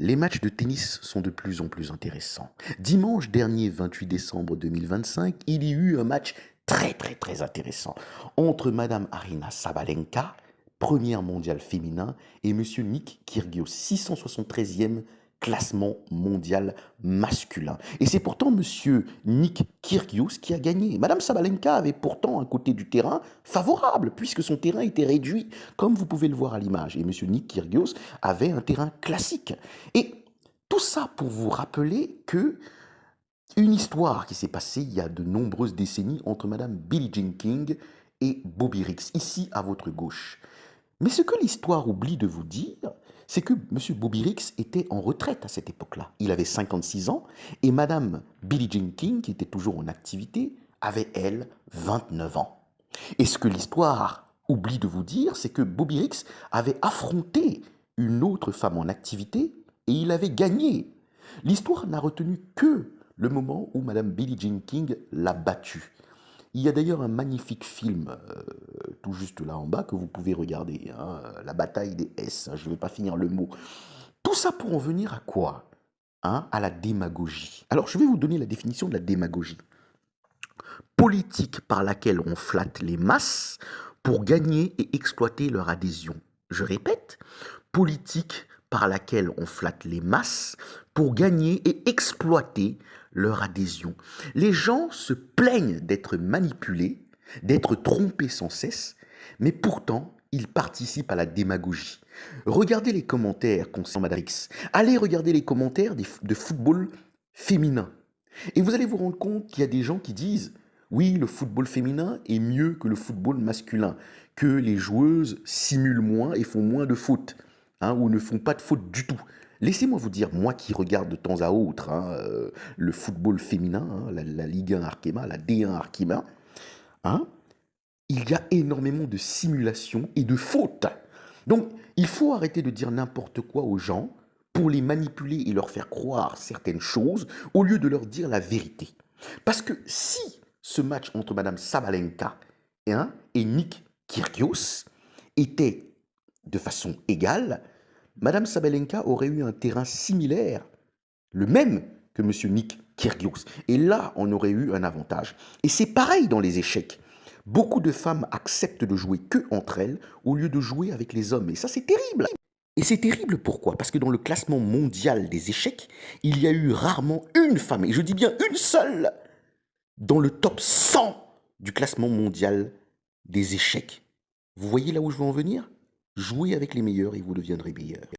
Les matchs de tennis sont de plus en plus intéressants. Dimanche dernier, 28 décembre 2025, il y eut un match très intéressant entre Madame Arina Sabalenka, première mondiale féminin, et Monsieur Nick Kyrgios, 673e classement mondial masculin. Et c'est pourtant Monsieur Nick Kyrgios qui a gagné. Madame Sabalenka avait pourtant un côté du terrain favorable, puisque son terrain était réduit, comme vous pouvez le voir à l'image. Et Monsieur Nick Kyrgios avait un terrain classique. Et tout ça pour vous rappeler que une histoire qui s'est passée il y a de nombreuses décennies entre Madame Billie Jean King et Bobby Riggs, ici à votre gauche. Mais ce que l'histoire oublie de vous dire, c'est que M. Bobby Riggs était en retraite à cette époque-là. Il avait 56 ans et Madame Billie Jean King, qui était toujours en activité, avait, elle, 29 ans. Et ce que l'histoire oublie de vous dire, c'est que Bobby Riggs avait affronté une autre femme en activité et il avait gagné. L'histoire n'a retenu que le moment où Madame Billie Jean King l'a battu. Il y a d'ailleurs un magnifique film, tout juste là en bas, que vous pouvez regarder, hein, La bataille des S, hein, je ne vais pas finir le mot. Tout ça pour en venir à quoi, hein? À la démagogie. Alors, je vais vous donner la définition de la démagogie. Politique par laquelle on flatte les masses pour gagner et exploiter leur adhésion. Je répète, politique par laquelle on flatte les masses pour gagner et exploiter leur adhésion. Les gens se plaignent d'être manipulés, d'être trompés sans cesse, mais pourtant, ils participent à la démagogie. Regardez les commentaires concernant Madame X. Allez regarder les commentaires de football féminin. Et vous allez vous rendre compte qu'il y a des gens qui disent oui, le football féminin est mieux que le football masculin, que les joueuses simulent moins et font moins de fautes, hein, ou ne font pas de fautes du tout. Laissez-moi vous dire, moi qui regarde de temps à autre, hein, le football féminin, hein, la Ligue 1 Arkema, la D1 Arkema, hein, il y a énormément de simulations et de fautes. Donc, il faut arrêter de dire n'importe quoi aux gens pour les manipuler et leur faire croire certaines choses au lieu de leur dire la vérité. Parce que si ce match entre Madame Sabalenka et Nick Kyrgios était de façon égale, Madame Sabalenka aurait eu un terrain similaire, le même que Monsieur Nick Kyrgios. Et là, on aurait eu un avantage. Et c'est pareil dans les échecs. Beaucoup de femmes acceptent de jouer que entre elles au lieu de jouer avec les hommes. Et ça, c'est terrible. Et c'est terrible pourquoi? Parce que dans le classement mondial des échecs, il y a eu rarement une femme, et je dis bien une seule, dans le top 100 du classement mondial des échecs. Vous voyez là où je veux en venir? Jouez avec les meilleurs et vous deviendrez meilleurs.